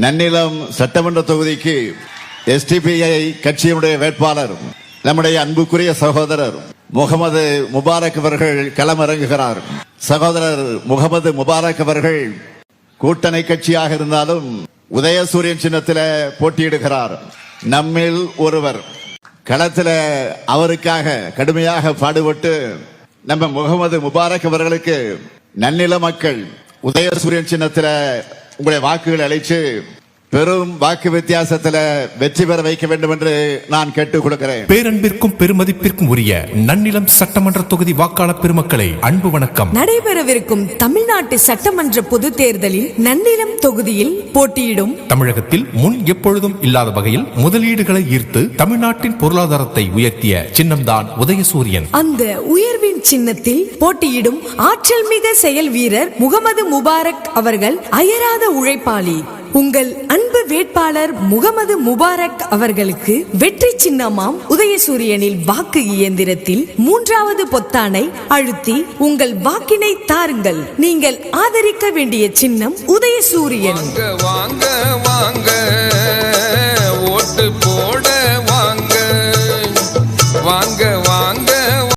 நன்னிலம் சட்டமன்ற தொகுதிக்கு SDPI கட்சியினுடைய வேட்பாளர் நம்முடைய அன்புக்குரிய சகோதரர் முகமது முபாரக் அவர்கள் களமிறங்குகிறார். சகோதரர் முகமது முபாரக் அவர்கள் கூட்டணி கட்சியாக இருந்தாலும் உதயசூரியன் சின்னத்தில் போட்டியிடுகிறார். நம்மில் ஒருவர் களத்தில் அவருக்காக கடுமையாக பாடுபட்டு நம்ம முகமது முபாரக் அவர்களுக்கு நன்னில மக்கள் உதயசூரியன் சின்னத்தில் உங்களுடைய வாக்குகள் அளித்து பெரும் வாக்கு வித்தியாசத்தில் வெற்றி பெற வைக்க வேண்டும் என்று நான் கேட்டுக் கொடுக்கிறேன். பேரன்பிற்கும் பெருமதிப்பிற்கும் உரிய நன்னிலம் சட்டமன்ற தொகுதி வாக்காளர் பெருமக்களை அன்பு வணக்கம். நடைபெறவிருக்கும் தமிழ்நாட்டு சட்டமன்ற பொது தேர்தலில் நன்னிலம் தொகுதியில் போட்டியிடும் தமிழகத்தில் முன் எப்பொழுதும் இல்லாத வகையில் முதலீடுகளை ஈர்த்து தமிழ்நாட்டின் பொருளாதாரத்தை உயர்த்திய சின்னம்தான் உதயசூரியன். அந்த உயர்வின் சின்னத்தில் போட்டியிடும் ஆற்றல் மிக செயல் வீரர் முகமது முபாரக் அவர்கள் அயராத உழைப்பாளி. உங்கள் அன்பு வேட்பாளர் முகமது முபாரக் அவர்களுக்கு வெற்றி சின்னமாம் உதயசூரியனில் வாக்கு இயந்திரத்தில் 3வது பொத்தானை அழுத்தி உங்கள் வாக்கினை தாருங்கள். நீங்கள் ஆதரிக்க வேண்டிய சின்னம் உதயசூரியன். வாங்க வாங்க